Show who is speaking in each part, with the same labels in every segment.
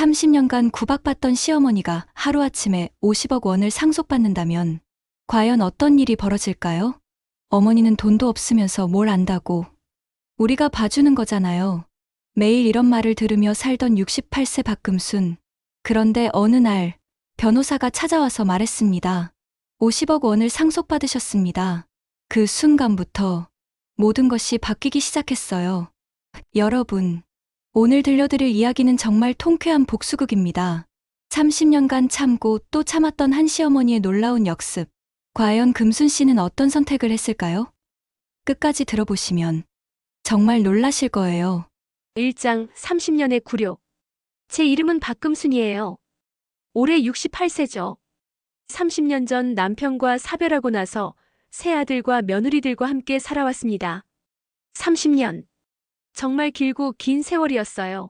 Speaker 1: 30년간 구박받던 시어머니가 하루아침에 50억 원을 상속받는다면 과연 어떤 일이 벌어질까요? 어머니는 돈도 없으면서 뭘 안다고. 우리가 봐주는 거잖아요. 매일 이런 말을 들으며 살던 68세 박금순. 그런데 어느 날 변호사가 찾아와서 말했습니다. 50억 원을 상속받으셨습니다. 그 순간부터 모든 것이 바뀌기 시작했어요. 여러분, 오늘 들려드릴 이야기는 정말 통쾌한 복수극입니다. 30년간 참고 또 참았던 한 시어머니의 놀라운 역습. 과연 금순 씨는 어떤 선택을 했을까요? 끝까지 들어보시면 정말 놀라실 거예요.
Speaker 2: 1장 30년의 굴욕. 제 이름은 박금순이에요. 올해 68세죠. 30년 전 남편과 사별하고 나서 새 아들과 며느리들과 함께 살아왔습니다. 30년. 정말 길고 긴 세월이었어요.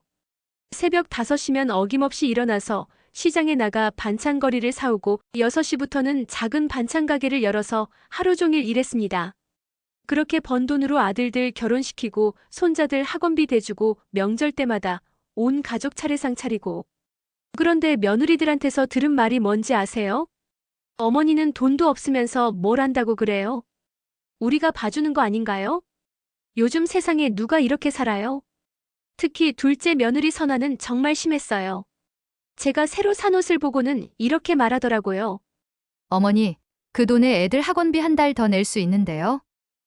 Speaker 2: 새벽 5시면 어김없이 일어나서 시장에 나가 반찬거리를 사오고 6시부터는 작은 반찬 가게를 열어서 하루 종일 일했습니다. 그렇게 번 돈으로 아들들 결혼시키고 손자들 학원비 대주고 명절 때마다 온 가족 차례상 차리고. 그런데 며느리들한테서 들은 말이 뭔지 아세요? 어머니는 돈도 없으면서 뭘 한다고 그래요? 우리가 봐주는 거 아닌가요? 요즘 세상에 누가 이렇게 살아요? 특히 둘째 며느리 선화는 정말 심했어요. 제가 새로 산 옷을 보고는 이렇게 말하더라고요.
Speaker 3: 어머니, 그 돈에 애들 학원비 한 달 더 낼 수 있는데요.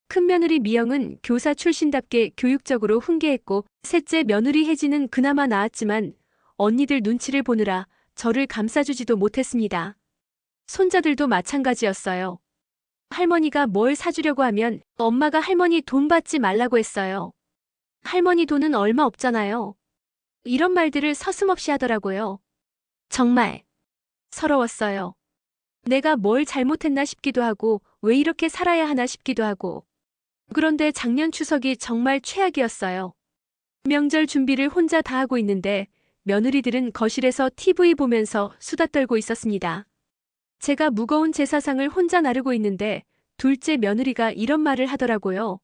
Speaker 2: 큰 며느리 미영은 교사 출신답게 교육적으로 훈계했고 셋째 며느리 혜진은 그나마 나았지만 언니들 눈치를 보느라 저를 감싸주지도 못했습니다. 손자들도 마찬가지였어요. 할머니가 뭘 사주려고 하면 엄마가 할머니 돈 받지 말라고 했어요. 할머니 돈은 얼마 없잖아요. 이런 말들을 서슴없이 하더라고요. 정말 서러웠어요. 내가 뭘 잘못했나 싶기도 하고 왜 이렇게 살아야 하나 싶기도 하고. 그런데 작년 추석이 정말 최악이었어요. 명절 준비를 혼자 다 하고 있는데 며느리들은 거실에서 TV 보면서 수다 떨고 있었습니다. 제가 무거운 제사상을 혼자 나르고 있는데 둘째 며느리가 이런 말을 하더라고요.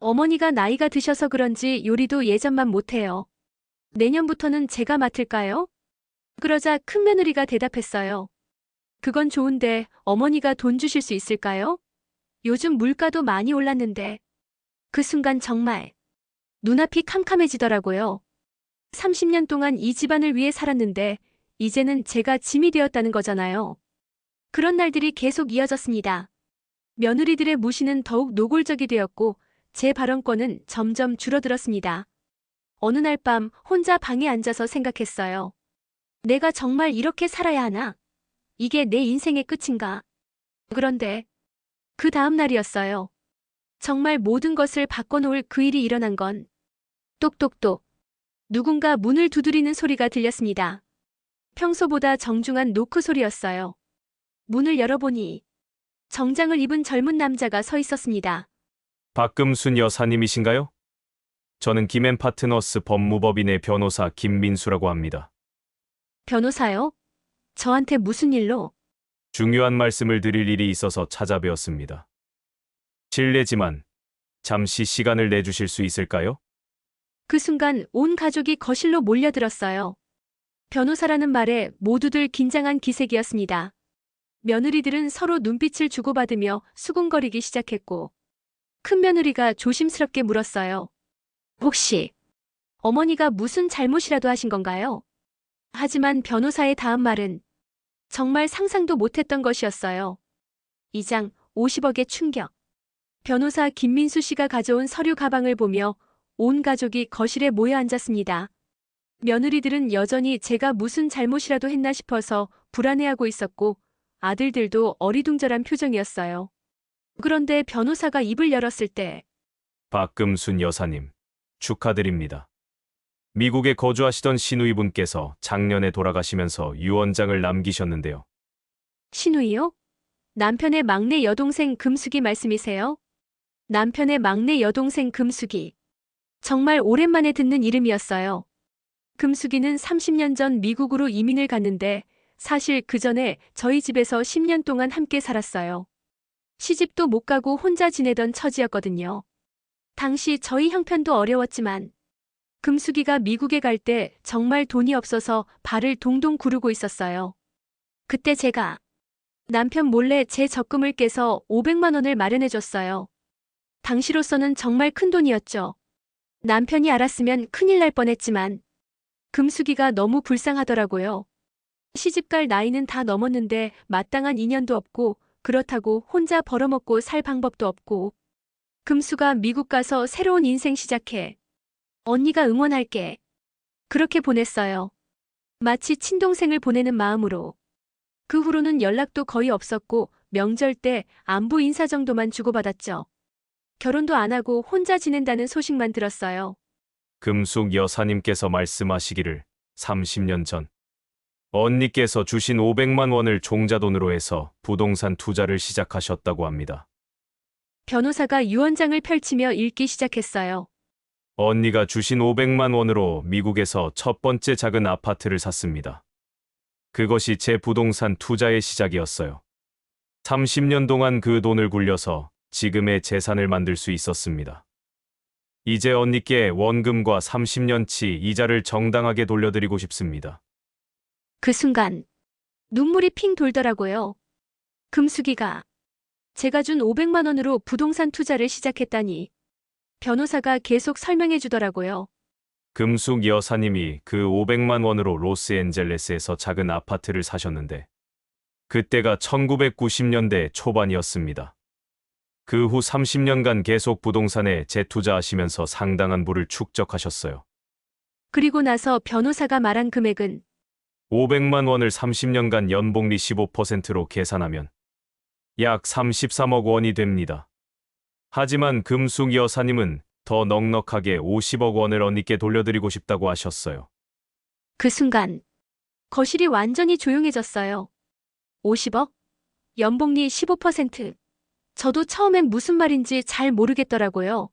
Speaker 2: 어머니가 나이가 드셔서 그런지 요리도 예전만 못해요. 내년부터는 제가 맡을까요? 그러자 큰 며느리가 대답했어요. 그건 좋은데 어머니가 돈 주실 수 있을까요? 요즘 물가도 많이 올랐는데. 그 순간 정말 눈앞이 캄캄해지더라고요. 30년 동안 이 집안을 위해 살았는데 이제는 제가 짐이 되었다는 거잖아요. 그런 날들이 계속 이어졌습니다. 며느리들의 무시는 더욱 노골적이 되었고 제 발언권은 점점 줄어들었습니다. 어느 날 밤 혼자 방에 앉아서 생각했어요. 내가 정말 이렇게 살아야 하나? 이게 내 인생의 끝인가? 그런데 그 다음 날이었어요. 정말 모든 것을 바꿔놓을 그 일이 일어난 건 똑똑똑. 누군가 문을 두드리는 소리가 들렸습니다. 평소보다 정중한 노크 소리였어요. 문을 열어보니 정장을 입은 젊은 남자가 서 있었습니다.
Speaker 4: 박금순 여사님이신가요? 저는 김앤파트너스 법무법인의 변호사 김민수라고 합니다.
Speaker 2: 변호사요? 저한테 무슨 일로?
Speaker 4: 중요한 말씀을 드릴 일이 있어서 찾아뵈었습니다. 실례지만 잠시 시간을 내주실 수 있을까요?
Speaker 2: 그 순간 온 가족이 거실로 몰려들었어요. 변호사라는 말에 모두들 긴장한 기색이었습니다. 며느리들은 서로 눈빛을 주고받으며 수군거리기 시작했고 큰 며느리가 조심스럽게 물었어요. 혹시 어머니가 무슨 잘못이라도 하신 건가요? 하지만 변호사의 다음 말은 정말 상상도 못했던 것이었어요. 2장 50억의 충격. 변호사 김민수 씨가 가져온 서류 가방을 보며 온 가족이 거실에 모여 앉았습니다. 며느리들은 여전히 제가 무슨 잘못이라도 했나 싶어서 불안해하고 있었고 아들들도 어리둥절한 표정이었어요. 그런데 변호사가 입을 열었을 때
Speaker 4: 박금순 여사님, 축하드립니다. 미국에 거주하시던 시누이분께서 작년에 돌아가시면서 유언장을 남기셨는데요.
Speaker 2: 신우이요? 남편의 막내 여동생 금숙이 말씀이세요? 남편의 막내 여동생 금숙이. 정말 오랜만에 듣는 이름이었어요. 금숙이는 30년 전 미국으로 이민을 갔는데 사실 그 전에 저희 집에서 10년 동안 함께 살았어요. 시집도 못 가고 혼자 지내던 처지였거든요. 당시 저희 형편도 어려웠지만 금숙이가 미국에 갈 때 정말 돈이 없어서 발을 동동 구르고 있었어요. 그때 제가 남편 몰래 제 적금을 깨서 500만 원을 마련해 줬어요. 당시로서는 정말 큰 돈이었죠. 남편이 알았으면 큰일 날 뻔했지만 금숙이가 너무 불쌍하더라고요. 시집갈 나이는 다 넘었는데 마땅한 인연도 없고 그렇다고 혼자 벌어먹고 살 방법도 없고 금수가 미국 가서 새로운 인생 시작해. 언니가 응원할게. 그렇게 보냈어요. 마치 친동생을 보내는 마음으로. 그 후로는 연락도 거의 없었고 명절 때 안부 인사 정도만 주고받았죠. 결혼도 안 하고 혼자 지낸다는 소식만 들었어요.
Speaker 4: 금숙 여사님께서 말씀하시기를 30년 전 언니께서 주신 500만 원을 종자돈으로 해서 부동산 투자를 시작하셨다고 합니다.
Speaker 2: 변호사가 유언장을 펼치며 읽기 시작했어요.
Speaker 4: 언니가 주신 500만 원으로 미국에서 첫 번째 작은 아파트를 샀습니다. 그것이 제 부동산 투자의 시작이었어요. 30년 동안 그 돈을 굴려서 지금의 재산을 만들 수 있었습니다. 이제 언니께 원금과 30년치 이자를 정당하게 돌려드리고 싶습니다.
Speaker 2: 그 순간 눈물이 핑 돌더라고요. 금숙이가 제가 준 500만 원으로 부동산 투자를 시작했다니. 변호사가 계속 설명해 주더라고요.
Speaker 4: 금숙 여사님이 그 500만 원으로 로스앤젤레스에서 작은 아파트를 사셨는데 그때가 1990년대 초반이었습니다. 그 후 30년간 계속 부동산에 재투자하시면서 상당한 부를 축적하셨어요.
Speaker 2: 그리고 나서 변호사가 말한 금액은
Speaker 4: 500만 원을 30년간 연복리 15%로 계산하면 약 33억 원이 됩니다. 하지만 금숙 여사님은 더 넉넉하게 50억 원을 언니께 돌려드리고 싶다고 하셨어요.
Speaker 2: 그 순간 거실이 완전히 조용해졌어요. 50억? 연복리 15%. 저도 처음엔 무슨 말인지 잘 모르겠더라고요.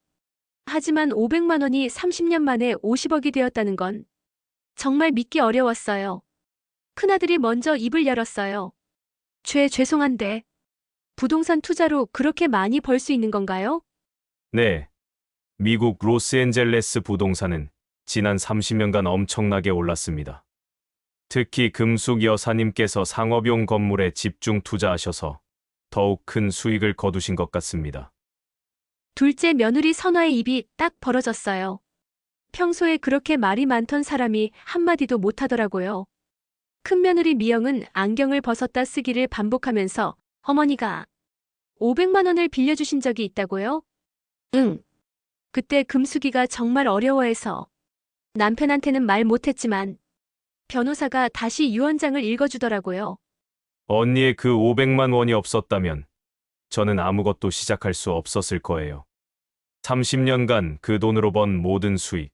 Speaker 2: 하지만 500만 원이 30년 만에 50억이 되었다는 건 정말 믿기 어려웠어요. 큰아들이 먼저 입을 열었어요. 죄송한데 부동산 투자로 그렇게 많이 벌 수 있는 건가요?
Speaker 4: 네. 미국 로스앤젤레스 부동산은 지난 30년간 엄청나게 올랐습니다. 특히 금숙 여사님께서 상업용 건물에 집중 투자하셔서 더욱 큰 수익을 거두신 것 같습니다.
Speaker 2: 둘째 며느리 선화의 입이 딱 벌어졌어요. 평소에 그렇게 말이 많던 사람이 한마디도 못하더라고요. 큰며느리 미영은 안경을 벗었다 쓰기를 반복하면서 어머니가 500만 원을 빌려주신 적이 있다고요? 응. 그때 금숙이가 정말 어려워해서 남편한테는 말 못했지만 변호사가 다시 유언장을 읽어주더라고요.
Speaker 4: 언니의 그 500만 원이 없었다면 저는 아무것도 시작할 수 없었을 거예요. 30년간 그 돈으로 번 모든 수익,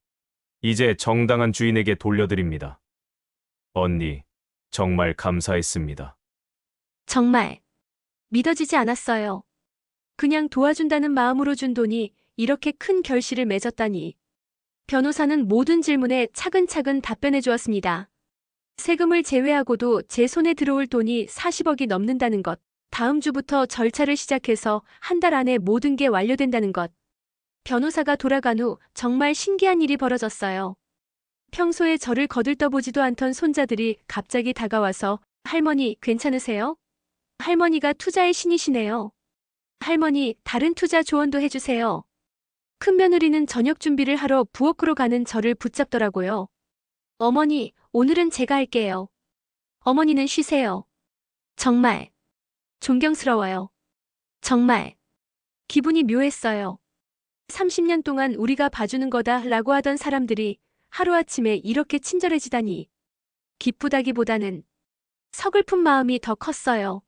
Speaker 4: 이제 정당한 주인에게 돌려드립니다. 언니, 정말 감사했습니다.
Speaker 2: 정말 믿어지지 않았어요. 그냥 도와준다는 마음으로 준 돈이 이렇게 큰 결실을 맺었다니. 변호사는 모든 질문에 차근차근 답변해 주었습니다. 세금을 제외하고도 제 손에 들어올 돈이 40억이 넘는다는 것, 다음 주부터 절차를 시작해서 한 달 안에 모든 게 완료된다는 것. 변호사가 돌아간 후 정말 신기한 일이 벌어졌어요. 평소에 저를 거들떠보지도 않던 손자들이 갑자기 다가와서 할머니 괜찮으세요? 할머니가 투자의 신이시네요. 할머니 다른 투자 조언도 해주세요. 큰며느리는 저녁 준비를 하러 부엌으로 가는 저를 붙잡더라고요. 어머니, 오늘은 제가 할게요. 어머니는 쉬세요. 정말 존경스러워요. 정말 기분이 묘했어요. 30년 동안 우리가 봐주는 거다 라고 하던 사람들이 하루아침에 이렇게 친절해지다니. 기쁘다기보다는 서글픈 마음이 더 컸어요.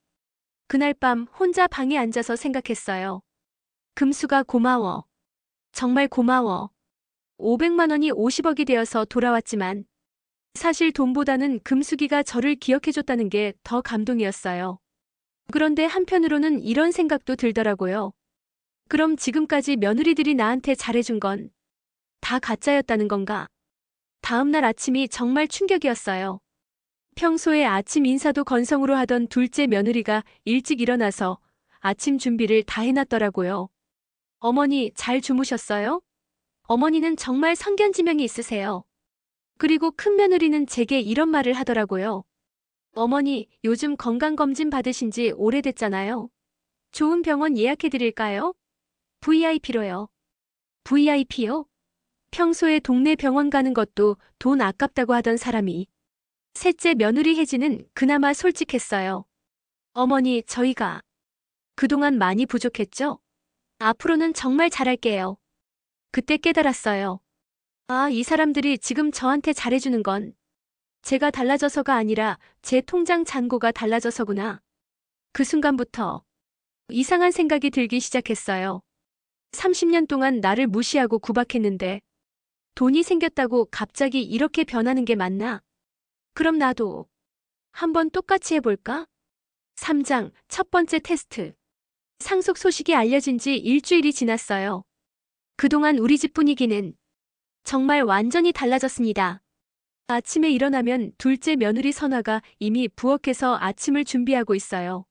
Speaker 2: 그날 밤 혼자 방에 앉아서 생각했어요. 금수가 고마워. 정말 고마워. 500만 원이 50억이 되어서 돌아왔지만 사실 돈보다는 금숙이가 저를 기억해줬다는 게 더 감동이었어요. 그런데 한편으로는 이런 생각도 들더라고요. 그럼 지금까지 며느리들이 나한테 잘해준 건 다 가짜였다는 건가? 다음날 아침이 정말 충격이었어요. 평소에 아침 인사도 건성으로 하던 둘째 며느리가 일찍 일어나서 아침 준비를 다 해놨더라고요. 어머니 잘 주무셨어요? 어머니는 정말 성견지명이 있으세요. 그리고 큰며느리는 제게 이런 말을 하더라고요. 어머니, 요즘 건강검진 받으신 지 오래됐잖아요. 좋은 병원 예약해드릴까요? VIP로요. VIP요? 평소에 동네 병원 가는 것도 돈 아깝다고 하던 사람이. 셋째 며느리 혜진은 그나마 솔직했어요. 어머니, 저희가 그동안 많이 부족했죠? 앞으로는 정말 잘할게요. 그때 깨달았어요. 아, 이 사람들이 지금 저한테 잘해주는 건 제가 달라져서가 아니라 제 통장 잔고가 달라져서구나. 그 순간부터 이상한 생각이 들기 시작했어요. 30년 동안 나를 무시하고 구박했는데 돈이 생겼다고 갑자기 이렇게 변하는 게 맞나? 그럼 나도 한번 똑같이 해볼까? 3장 첫 번째 테스트. 상속 소식이 알려진 지 일주일이 지났어요. 그동안 우리 집 분위기는 정말 완전히 달라졌습니다. 아침에 일어나면 둘째 며느리 선화가 이미 부엌에서 아침을 준비하고 있어요.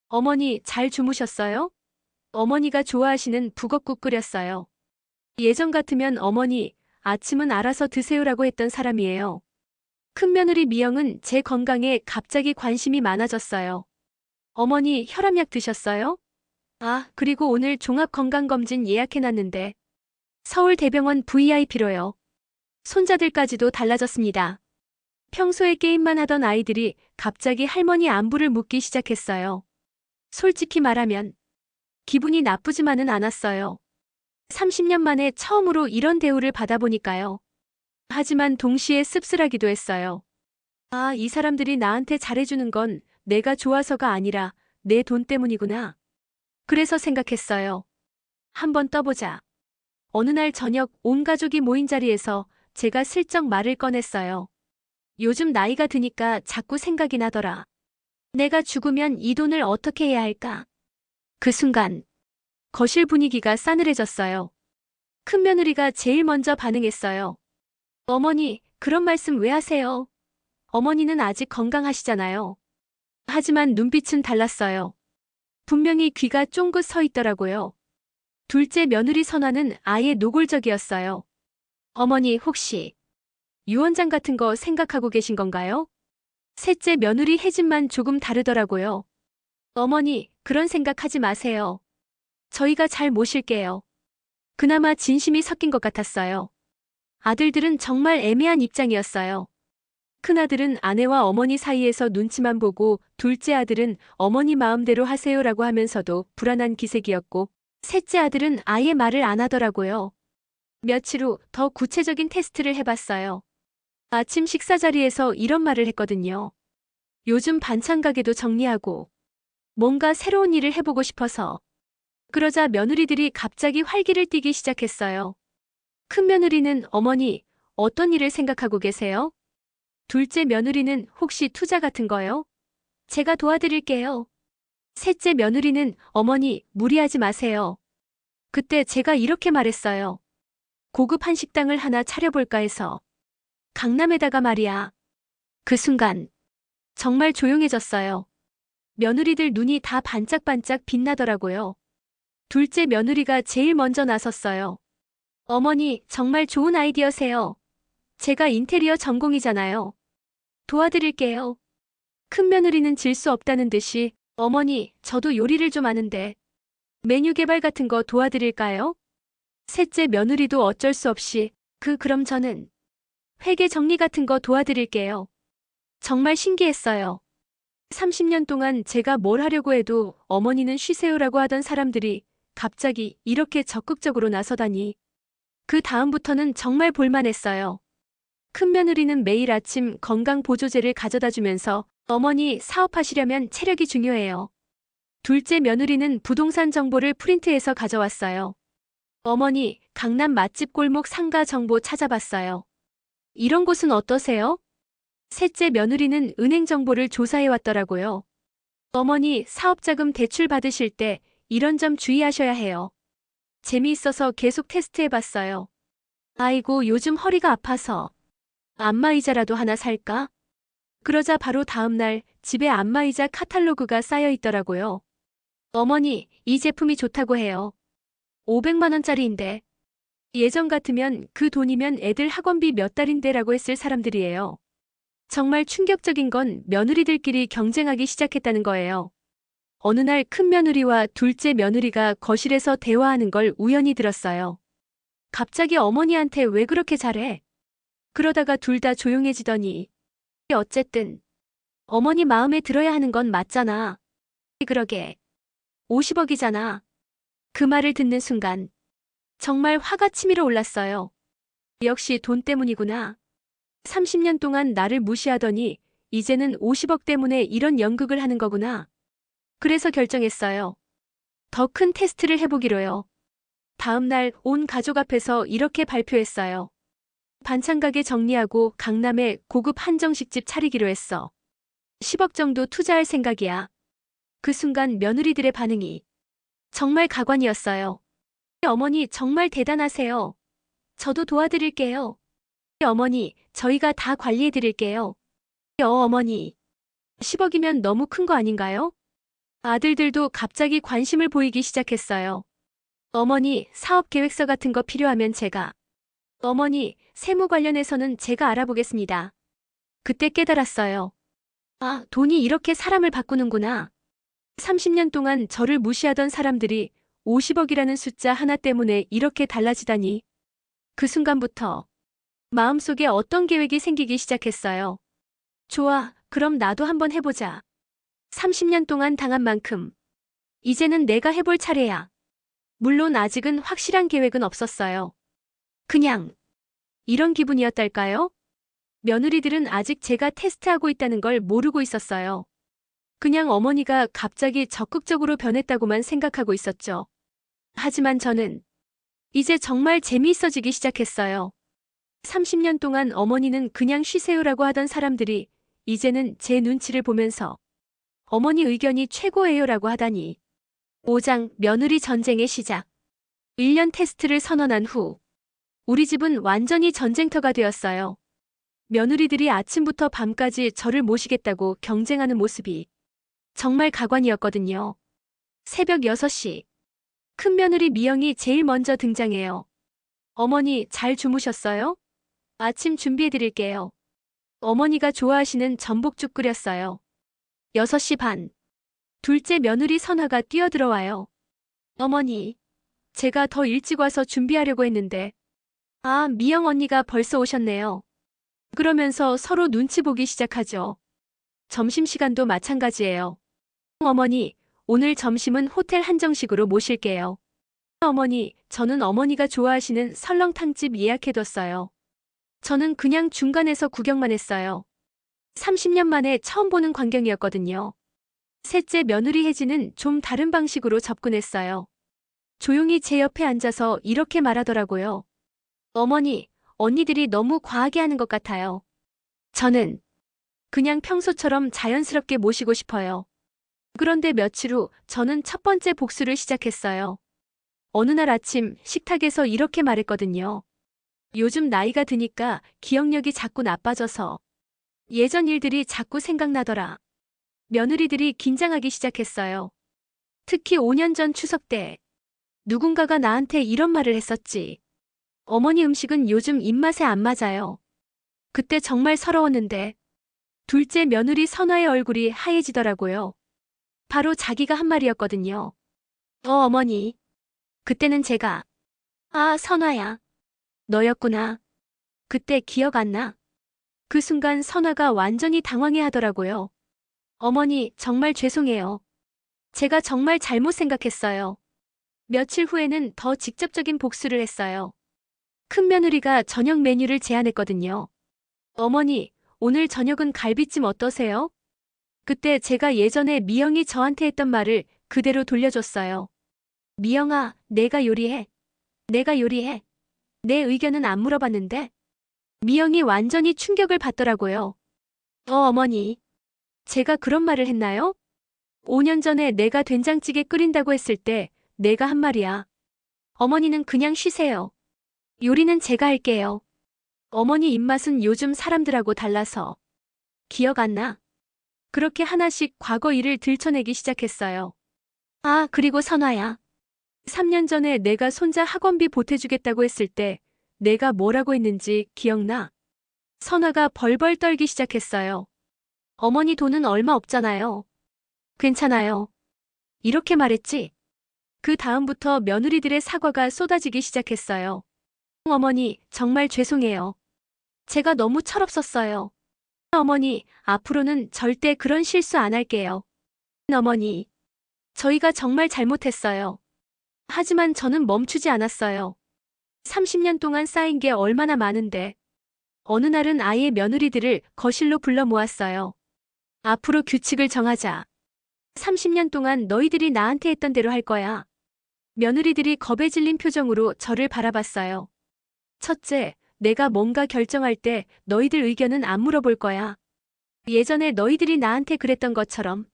Speaker 2: 어머니, 잘 주무셨어요? 어머니가 좋아하시는 북엇국 끓였어요. 예전 같으면 어머니, 아침은 알아서 드세요라고 했던 사람이에요. 큰며느리 미영은 제 건강에 갑자기 관심이 많아졌어요. 어머니, 혈압약 드셨어요? 아, 그리고 오늘 종합건강검진 예약해놨는데 서울대병원 VIP로요. 손자들까지도 달라졌습니다. 평소에 게임만 하던 아이들이 갑자기 할머니 안부를 묻기 시작했어요. 솔직히 말하면 기분이 나쁘지만은 않았어요. 30년 만에 처음으로 이런 대우를 받아보니까요. 하지만 동시에 씁쓸하기도 했어요. 아, 이 사람들이 나한테 잘해주는 건 내가 좋아서가 아니라 내 돈 때문이구나. 그래서 생각했어요. 한번 떠보자. 어느 날 저녁 온 가족이 모인 자리에서 제가 슬쩍 말을 꺼냈어요. 요즘 나이가 드니까 자꾸 생각이 나더라. 내가 죽으면 이 돈을 어떻게 해야 할까? 그 순간 거실 분위기가 싸늘해졌어요. 큰며느리가 제일 먼저 반응했어요. 어머니, 그런 말씀 왜 하세요? 어머니는 아직 건강하시잖아요. 하지만 눈빛은 달랐어요. 분명히 귀가 쫑긋 서 있더라고요. 둘째 며느리 선화는 아예 노골적이었어요. 어머니, 혹시 유언장 같은 거 생각하고 계신 건가요? 셋째 며느리 혜진만 조금 다르더라고요. 어머니, 그런 생각하지 마세요. 저희가 잘 모실게요. 그나마 진심이 섞인 것 같았어요. 아들들은 정말 애매한 입장이었어요. 큰아들은 아내와 어머니 사이에서 눈치만 보고 둘째 아들은 어머니 마음대로 하세요라고 하면서도 불안한 기색이었고 셋째 아들은 아예 말을 안 하더라고요. 며칠 후 더 구체적인 테스트를 해봤어요. 아침 식사 자리에서 이런 말을 했거든요. 요즘 반찬 가게도 정리하고 뭔가 새로운 일을 해보고 싶어서. 그러자 며느리들이 갑자기 활기를 띠기 시작했어요. 큰며느리는 어머니, 어떤 일을 생각하고 계세요? 둘째 며느리는 혹시 투자 같은 거요? 제가 도와드릴게요. 셋째 며느리는 어머니, 무리하지 마세요. 그때 제가 이렇게 말했어요. 고급 한식당을 하나 차려볼까 해서. 강남에다가 말이야. 그 순간 정말 조용해졌어요. 며느리들 눈이 다 반짝반짝 빛나더라고요. 둘째 며느리가 제일 먼저 나섰어요. 어머니, 정말 좋은 아이디어세요. 제가 인테리어 전공이잖아요. 도와드릴게요. 큰며느리는 질 수 없다는 듯이 어머니, 저도 요리를 좀 아는데 메뉴 개발 같은 거 도와드릴까요? 셋째 며느리도 어쩔 수 없이 그럼 저는 회계 정리 같은 거 도와드릴게요. 정말 신기했어요. 30년 동안 제가 뭘 하려고 해도 어머니는 쉬세요라고 하던 사람들이 갑자기 이렇게 적극적으로 나서다니. 그 다음부터는 정말 볼만했어요. 큰며느리는 매일 아침 건강보조제를 가져다 주면서 어머니, 사업하시려면 체력이 중요해요. 둘째 며느리는 부동산 정보를 프린트해서 가져왔어요. 어머니, 강남 맛집 골목 상가 정보 찾아봤어요. 이런 곳은 어떠세요? 셋째 며느리는 은행 정보를 조사해 왔더라고요. 어머니, 사업자금 대출 받으실 때 이런 점 주의하셔야 해요. 재미있어서 계속 테스트해봤어요. 아이고, 요즘 허리가 아파서 안마의자라도 하나 살까? 그러자 바로 다음날 집에 안마의자 카탈로그가 쌓여 있더라고요. 어머니, 이 제품이 좋다고 해요. 500만 원짜리인데 예전 같으면 그 돈이면 애들 학원비 몇 달인데라고 했을 사람들이에요. 정말 충격적인 건 며느리들끼리 경쟁하기 시작했다는 거예요. 어느 날 큰 며느리와 둘째 며느리가 거실에서 대화하는 걸 우연히 들었어요. 갑자기 어머니한테 왜 그렇게 잘해? 그러다가 둘 다 조용해지더니 어쨌든 어머니 마음에 들어야 하는 건 맞잖아. 그러게 50억이잖아. 그 말을 듣는 순간 정말 화가 치밀어 올랐어요. 역시 돈 때문이구나. 30년 동안 나를 무시하더니 이제는 50억 때문에 이런 연극을 하는 거구나. 그래서 결정했어요. 더 큰 테스트를 해보기로요. 다음 날 온 가족 앞에서 이렇게 발표했어요. 반찬 가게 정리하고 강남에 고급 한정식집 차리기로 했어. 10억 정도 투자할 생각이야. 그 순간 며느리들의 반응이 정말 가관이었어요. 어머니 정말 대단하세요. 저도 도와드릴게요. 어머니, 저희가 다 관리해드릴게요. 어머니, 10억이면 너무 큰 거 아닌가요? 아들들도 갑자기 관심을 보이기 시작했어요. 어머니, 사업 계획서 같은 거 필요하면 제가. 어머니, 세무 관련해서는 제가 알아보겠습니다. 그때 깨달았어요. 아, 돈이 이렇게 사람을 바꾸는구나. 30년 동안 저를 무시하던 사람들이 50억이라는 숫자 하나 때문에 이렇게 달라지다니. 그 순간부터 마음속에 어떤 계획이 생기기 시작했어요. 좋아, 그럼 나도 한번 해보자. 30년 동안 당한 만큼 이제는 내가 해볼 차례야. 물론 아직은 확실한 계획은 없었어요. 그냥 이런 기분이었달까요? 며느리들은 아직 제가 테스트하고 있다는 걸 모르고 있었어요. 그냥 어머니가 갑자기 적극적으로 변했다고만 생각하고 있었죠. 하지만 저는 이제 정말 재미있어지기 시작했어요. 30년 동안 어머니는 그냥 쉬세요라고 하던 사람들이 이제는 제 눈치를 보면서 어머니 의견이 최고예요라고 하다니. 5장 며느리 전쟁의 시작. 1년 테스트를 선언한 후 우리 집은 완전히 전쟁터가 되었어요. 며느리들이 아침부터 밤까지 저를 모시겠다고 경쟁하는 모습이 정말 가관이었거든요. 새벽 6시. 큰 며느리 미영이 제일 먼저 등장해요. 어머니 잘 주무셨어요? 아침 준비해드릴게요. 어머니가 좋아하시는 전복죽 끓였어요. 6시 반. 둘째 며느리 선화가 뛰어들어와요. 어머니, 제가 더 일찍 와서 준비하려고 했는데. 아, 미영 언니가 벌써 오셨네요. 그러면서 서로 눈치 보기 시작하죠. 점심시간도 마찬가지예요. 어머니, 오늘 점심은 호텔 한정식으로 모실게요. 어머니, 저는 어머니가 좋아하시는 설렁탕집 예약해뒀어요. 저는 그냥 중간에서 구경만 했어요. 30년 만에 처음 보는 광경이었거든요. 셋째 며느리 혜지는 좀 다른 방식으로 접근했어요. 조용히 제 옆에 앉아서 이렇게 말하더라고요. 어머니, 언니들이 너무 과하게 하는 것 같아요. 저는 그냥 평소처럼 자연스럽게 모시고 싶어요. 그런데 며칠 후 저는 첫 번째 복수를 시작했어요. 어느 날 아침 식탁에서 이렇게 말했거든요. 요즘 나이가 드니까 기억력이 자꾸 나빠져서 예전 일들이 자꾸 생각나더라. 며느리들이 긴장하기 시작했어요. 특히 5년 전 추석 때 누군가가 나한테 이런 말을 했었지. 어머니 음식은 요즘 입맛에 안 맞아요. 그때 정말 서러웠는데 둘째 며느리 선화의 얼굴이 하얘지더라고요. 바로 자기가 한 말이었거든요. 어머니. 그때는 제가 아, 선화야. 너였구나. 그때 기억 안 나? 그 순간 선화가 완전히 당황해 하더라고요. 어머니, 정말 죄송해요. 제가 정말 잘못 생각했어요. 며칠 후에는 더 직접적인 복수를 했어요. 큰 며느리가 저녁 메뉴를 제안했거든요. 어머니, 오늘 저녁은 갈비찜 어떠세요? 그때 제가 예전에 미영이 저한테 했던 말을 그대로 돌려줬어요. 미영아, 내가 요리해. 내가 요리해. 내 의견은 안 물어봤는데. 미영이 완전히 충격을 받더라고요. 어머니. 제가 그런 말을 했나요? 5년 전에 내가 된장찌개 끓인다고 했을 때 내가 한 말이야. 어머니는 그냥 쉬세요. 요리는 제가 할게요. 어머니 입맛은 요즘 사람들하고 달라서. 기억 안 나? 그렇게 하나씩 과거 일을 들춰내기 시작했어요. 아, 그리고 선화야. 3년 전에 내가 손자 학원비 보태주겠다고 했을 때 내가 뭐라고 했는지 기억나? 선아가 벌벌 떨기 시작했어요. 어머니 돈은 얼마 없잖아요. 괜찮아요. 이렇게 말했지. 그 다음부터 며느리들의 사과가 쏟아지기 시작했어요. 어머니, 정말 죄송해요. 제가 너무 철없었어요. 어머니, 앞으로는 절대 그런 실수 안 할게요. 어머니, 저희가 정말 잘못했어요. 하지만 저는 멈추지 않았어요. 30년 동안 쌓인 게 얼마나 많은데. 어느 날은 아이의 며느리들을 거실로 불러 모았어요. 앞으로 규칙을 정하자. 30년 동안 너희들이 나한테 했던 대로 할 거야. 며느리들이 겁에 질린 표정으로 저를 바라봤어요. 첫째, 내가 뭔가 결정할 때 너희들 의견은 안 물어볼 거야. 예전에 너희들이 나한테 그랬던 것처럼.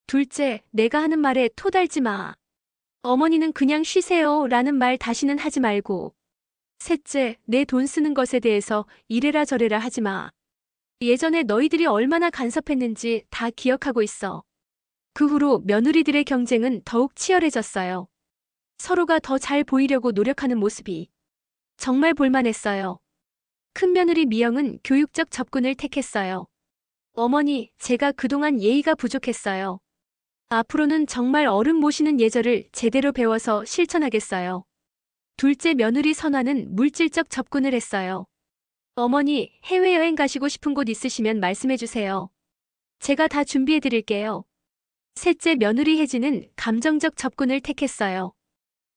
Speaker 2: 둘째, 내가 하는 말에 토달지 마. 어머니는 그냥 쉬세요 라는 말 다시는 하지 말고. 셋째, 내 돈 쓰는 것에 대해서 이래라 저래라 하지 마. 예전에 너희들이 얼마나 간섭했는지 다 기억하고 있어. 그 후로 며느리들의 경쟁은 더욱 치열해졌어요. 서로가 더 잘 보이려고 노력하는 모습이 정말 볼만했어요. 큰 며느리 미영은 교육적 접근을 택했어요. 어머니, 제가 그동안 예의가 부족했어요. 앞으로는 정말 어른 모시는 예절을 제대로 배워서 실천하겠어요. 둘째 며느리 선화는 물질적 접근을 했어요. 어머니, 해외여행 가시고 싶은 곳 있으시면 말씀해주세요. 제가 다 준비해드릴게요. 셋째 며느리 혜진은 감정적 접근을 택했어요.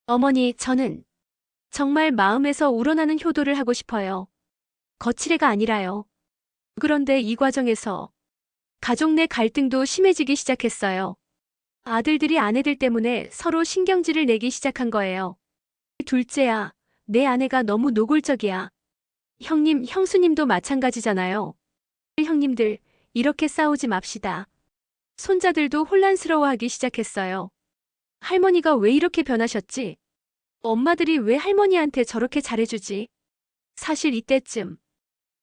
Speaker 2: 어머니, 저는 정말 마음에서 우러나는 효도를 하고 싶어요. 거칠애가 아니라요. 그런데 이 과정에서 가족 내 갈등도 심해지기 시작했어요. 아들들이 아내들 때문에 서로 신경질을 내기 시작한 거예요. 둘째야, 내 아내가 너무 노골적이야. 형님, 형수님도 마찬가지잖아요. 형님들, 이렇게 싸우지 맙시다. 손자들도 혼란스러워하기 시작했어요. 할머니가 왜 이렇게 변하셨지? 엄마들이 왜 할머니한테 저렇게 잘해주지? 사실 이때쯤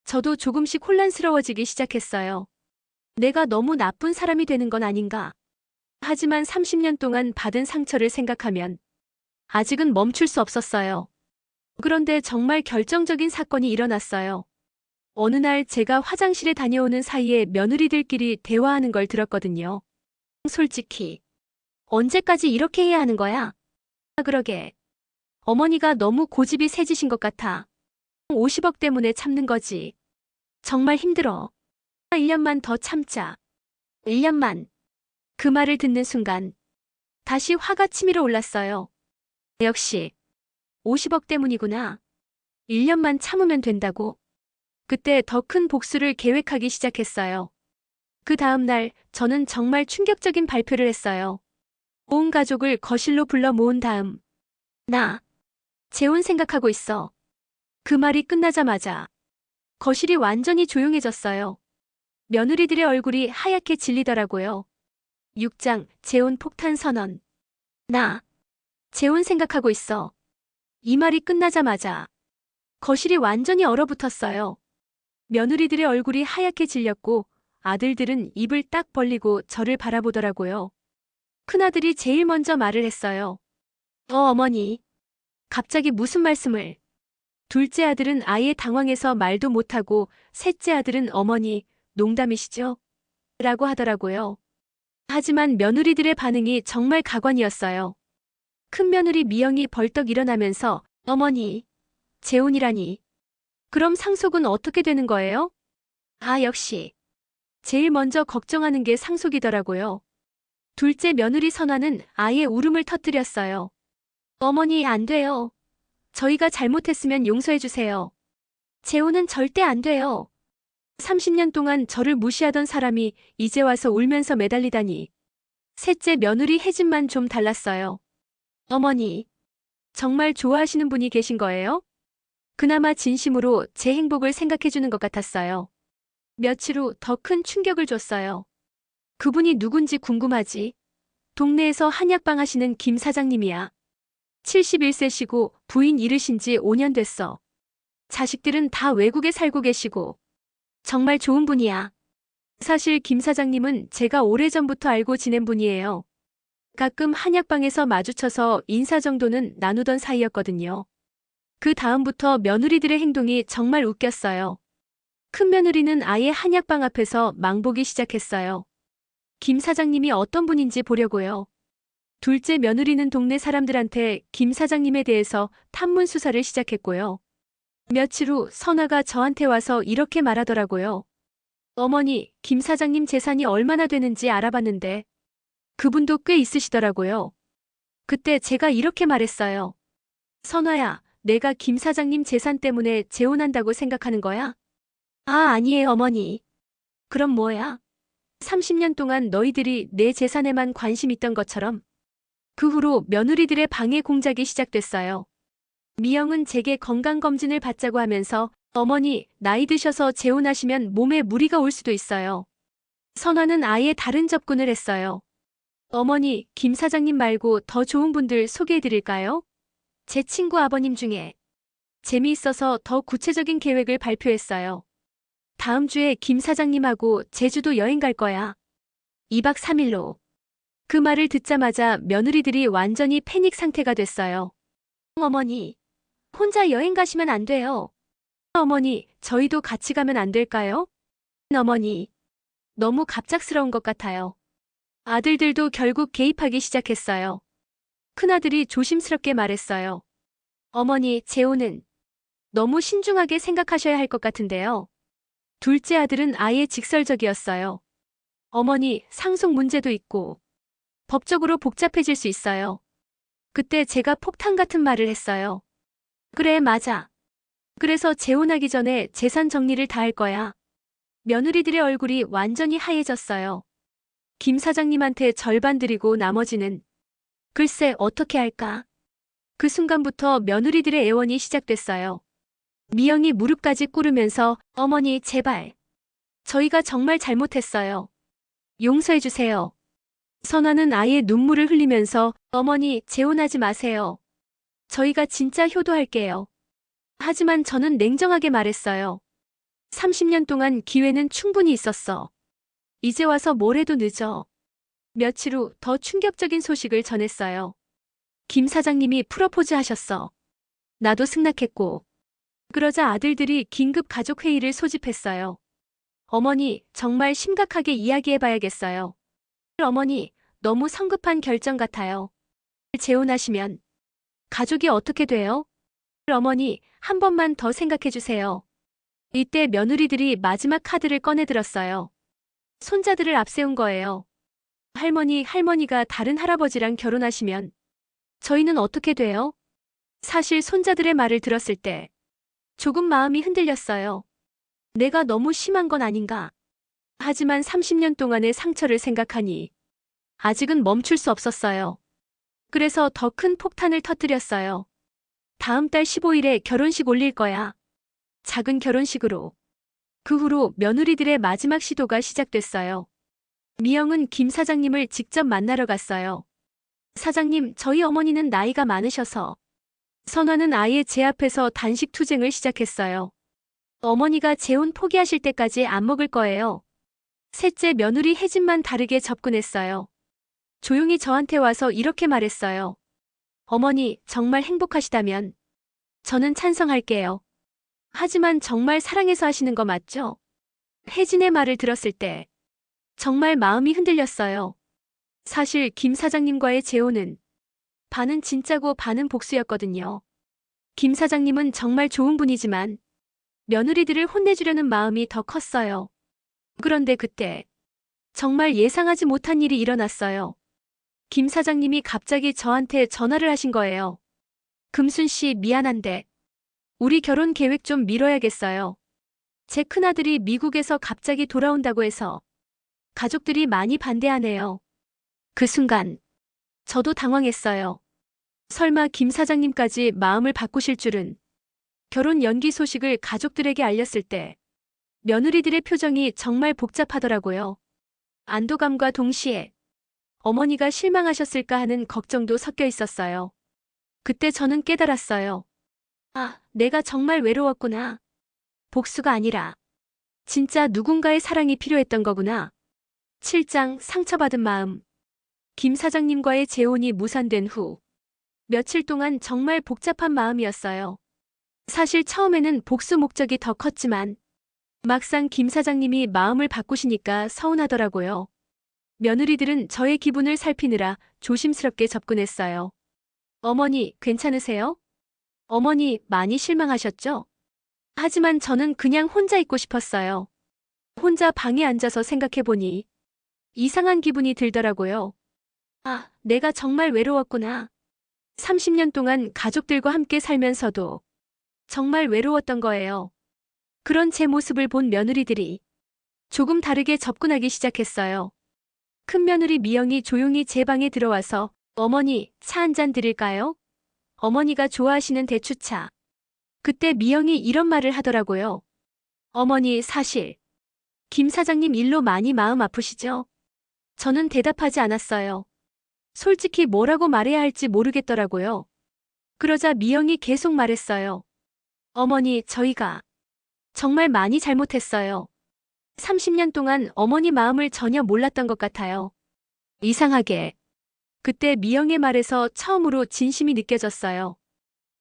Speaker 2: 저도 조금씩 혼란스러워지기 시작했어요. 내가 너무 나쁜 사람이 되는 건 아닌가? 하지만 30년 동안 받은 상처를 생각하면 아직은 멈출 수 없었어요. 그런데 정말 결정적인 사건이 일어났어요. 어느 날 제가 화장실에 다녀오는 사이에 며느리들끼리 대화하는 걸 들었거든요. 솔직히 언제까지 이렇게 해야 하는 거야? 그러게. 어머니가 너무 고집이 세지신 것 같아. 50억 때문에 참는 거지. 정말 힘들어. 1년만 더 참자. 1년만. 그 말을 듣는 순간 다시 화가 치밀어 올랐어요. 역시 50억 때문이구나. 1년만 참으면 된다고. 그때 더 큰 복수를 계획하기 시작했어요. 그 다음 날 저는 정말 충격적인 발표를 했어요. 온 가족을 거실로 불러 모은 다음 나 재혼 생각하고 있어. 그 말이 끝나자마자 거실이 완전히 조용해졌어요. 며느리들의 얼굴이 하얗게 질리더라고요. 6장 재혼 폭탄 선언. 나 재혼 생각하고 있어. 이 말이 끝나자마자 거실이 완전히 얼어붙었어요. 며느리들의 얼굴이 하얗게 질렸고 아들들은 입을 딱 벌리고 저를 바라보더라고요. 큰아들이 제일 먼저 말을 했어요. 어머니. 갑자기 무슨 말씀을. 둘째 아들은 아예 당황해서 말도 못하고 셋째 아들은 어머니, 농담이시죠? 라고 하더라고요. 하지만 며느리들의 반응이 정말 가관이었어요. 큰 며느리 미영이 벌떡 일어나면서 어머니, 재혼이라니. 그럼 상속은 어떻게 되는 거예요? 아, 역시. 제일 먼저 걱정하는 게 상속이더라고요. 둘째 며느리 선화는 아예 울음을 터뜨렸어요. 어머니, 안 돼요. 저희가 잘못했으면 용서해주세요. 재혼은 절대 안 돼요. 30년 동안 저를 무시하던 사람이 이제 와서 울면서 매달리다니. 셋째 며느리 혜진만 좀 달랐어요. 어머니, 정말 좋아하시는 분이 계신 거예요? 그나마 진심으로 제 행복을 생각해주는 것 같았어요. 며칠 후 더 큰 충격을 줬어요. 그분이 누군지 궁금하지? 동네에서 한약방 하시는 김 사장님이야. 71세시고 부인 잃으신 지 5년 됐어. 자식들은 다 외국에 살고 계시고 정말 좋은 분이야. 사실 김 사장님은 제가 오래전부터 알고 지낸 분이에요. 가끔 한약방에서 마주쳐서 인사 정도는 나누던 사이였거든요. 그 다음부터 며느리들의 행동이 정말 웃겼어요. 큰 며느리는 아예 한약방 앞에서 망보기 시작했어요. 김 사장님이 어떤 분인지 보려고요. 둘째 며느리는 동네 사람들한테 김 사장님에 대해서 탐문 수사를 시작했고요. 며칠 후 선아가 저한테 와서 이렇게 말하더라고요. 어머니, 김 사장님 재산이 얼마나 되는지 알아봤는데 그분도 꽤 있으시더라고요. 그때 제가 이렇게 말했어요. 선아야, 내가 김 사장님 재산 때문에 재혼한다고 생각하는 거야? 아, 아니에요, 어머니. 그럼 뭐야? 30년 동안 너희들이 내 재산에만 관심 있던 것처럼. 그 후로 며느리들의 방해 공작이 시작됐어요. 미영은 제게 건강검진을 받자고 하면서 어머니, 나이 드셔서 재혼하시면 몸에 무리가 올 수도 있어요. 선화는 아예 다른 접근을 했어요. 어머니, 김 사장님 말고 더 좋은 분들 소개해드릴까요? 제 친구 아버님 중에. 재미있어서 더 구체적인 계획을 발표했어요. 다음 주에 김 사장님하고 제주도 여행 갈 거야. 2박 3일로. 그 말을 듣자마자 며느리들이 완전히 패닉 상태가 됐어요. 어머니, 혼자 여행 가시면 안 돼요. 어머니, 저희도 같이 가면 안 될까요? 어머니, 너무 갑작스러운 것 같아요. 아들들도 결국 개입하기 시작했어요. 큰아들이 조심스럽게 말했어요. 어머니, 재혼은 너무 신중하게 생각하셔야 할 것 같은데요. 둘째 아들은 아예 직설적이었어요. 어머니, 상속 문제도 있고 법적으로 복잡해질 수 있어요. 그때 제가 폭탄 같은 말을 했어요. 그래, 맞아. 그래서 재혼하기 전에 재산 정리를 다 할 거야. 며느리들의 얼굴이 완전히 하얘졌어요. 김 사장님한테 절반 드리고 나머지는 글쎄 어떻게 할까? 그 순간부터 며느리들의 애원이 시작됐어요. 미영이 무릎까지 꿇으면서 어머니 제발. 저희가 정말 잘못했어요. 용서해주세요. 선아는 아예 눈물을 흘리면서 어머니 재혼하지 마세요. 저희가 진짜 효도할게요. 하지만 저는 냉정하게 말했어요. 30년 동안 기회는 충분히 있었어. 이제 와서 뭘 해도 늦어. 며칠 후 더 충격적인 소식을 전했어요. 김 사장님이 프로포즈 하셨어. 나도 승낙했고. 그러자 아들들이 긴급 가족회의를 소집했어요. 어머니, 정말 심각하게 이야기해봐야겠어요. 어머니, 너무 성급한 결정 같아요. 재혼하시면 가족이 어떻게 돼요? 어머니, 한 번만 더 생각해주세요. 이때 며느리들이 마지막 카드를 꺼내들었어요. 손자들을 앞세운 거예요. 할머니가 다른 할아버지랑 결혼하시면 저희는 어떻게 돼요? 사실 손자들의 말을 들었을 때 조금 마음이 흔들렸어요. 내가 너무 심한 건 아닌가? 하지만 30년 동안의 상처를 생각하니 아직은 멈출 수 없었어요. 그래서 더 큰 폭탄을 터뜨렸어요. 다음 달 15일에 결혼식 올릴 거야. 작은 결혼식으로. 그 후로 며느리들의 마지막 시도가 시작됐어요. 미영은 김 사장님을 직접 만나러 갔어요. 사장님, 저희 어머니는 나이가 많으셔서. 선화는 아예 제 앞에서 단식 투쟁을 시작했어요. 어머니가 재혼 포기하실 때까지 안 먹을 거예요. 셋째 며느리 혜진만 다르게 접근했어요. 조용히 저한테 와서 이렇게 말했어요. 어머니, 정말 행복하시다면 저는 찬성할게요. 하지만 정말 사랑해서 하시는 거 맞죠? 혜진의 말을 들었을 때 정말 마음이 흔들렸어요. 사실 김 사장님과의 재혼은 반은 진짜고 반은 복수였거든요. 김 사장님은 정말 좋은 분이지만 며느리들을 혼내주려는 마음이 더 컸어요. 그런데 그때 정말 예상하지 못한 일이 일어났어요. 김 사장님이 갑자기 저한테 전화를 하신 거예요. 금순 씨, 미안한데 우리 결혼 계획 좀 미뤄야겠어요. 제 큰아들이 미국에서 갑자기 돌아온다고 해서 가족들이 많이 반대하네요. 그 순간 저도 당황했어요. 설마 김 사장님까지 마음을 바꾸실 줄은. 결혼 연기 소식을 가족들에게 알렸을 때 며느리들의 표정이 정말 복잡하더라고요. 안도감과 동시에 어머니가 실망하셨을까 하는 걱정도 섞여 있었어요. 그때 저는 깨달았어요. 아, 내가 정말 외로웠구나. 복수가 아니라 진짜 누군가의 사랑이 필요했던 거구나. 7장 상처받은 마음. 김 사장님과의 재혼이 무산된 후 며칠 동안 정말 복잡한 마음이었어요. 사실 처음에는 복수 목적이 더 컸지만 막상 김 사장님이 마음을 바꾸시니까 서운하더라고요. 며느리들은 저의 기분을 살피느라 조심스럽게 접근했어요. 어머니, 괜찮으세요? 어머니, 많이 실망하셨죠? 하지만 저는 그냥 혼자 있고 싶었어요. 혼자 방에 앉아서 생각해보니 이상한 기분이 들더라고요. 아, 내가 정말 외로웠구나. 30년 동안 가족들과 함께 살면서도 정말 외로웠던 거예요. 그런 제 모습을 본 며느리들이 조금 다르게 접근하기 시작했어요. 큰 며느리 미영이 조용히 제 방에 들어와서 어머니, 차 한 잔 드릴까요? 어머니가 좋아하시는 대추차. 그때 미영이 이런 말을 하더라고요. 어머니, 사실 김 사장님 일로 많이 마음 아프시죠? 저는 대답하지 않았어요. 솔직히 뭐라고 말해야 할지 모르겠더라고요. 그러자 미영이 계속 말했어요. 어머니, 저희가 정말 많이 잘못했어요. 30년 동안 어머니 마음을 전혀 몰랐던 것 같아요. 이상하게 그때 미영의 말에서 처음으로 진심이 느껴졌어요.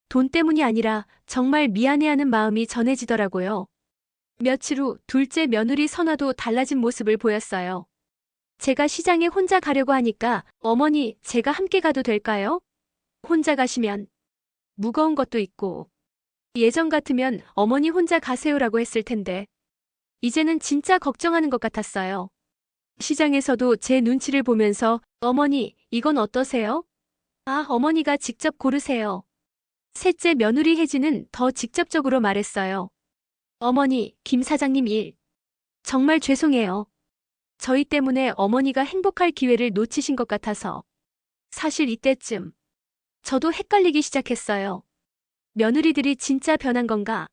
Speaker 2: 돈 때문이 아니라 정말 미안해하는 마음이 전해지더라고요. 며칠 후 둘째 며느리 선화도 달라진 모습을 보였어요. 제가 시장에 혼자 가려고 하니까 어머니, 제가 함께 가도 될까요? 혼자 가시면 무거운 것도 있고 예전 같으면 어머니 혼자 가세요라고 했을 텐데 이제는 진짜 걱정하는 것 같았어요. 시장에서도 제 눈치를 보면서 어머니, 이건 어떠세요? 아, 어머니가 직접 고르세요. 셋째 며느리 혜진은 더 직접적으로 말했어요. 어머니, 김 사장님 일 정말 죄송해요. 저희 때문에 어머니가 행복할 기회를 놓치신 것 같아서. 사실 이때쯤 저도 헷갈리기 시작했어요. 며느리들이 진짜 변한 건가?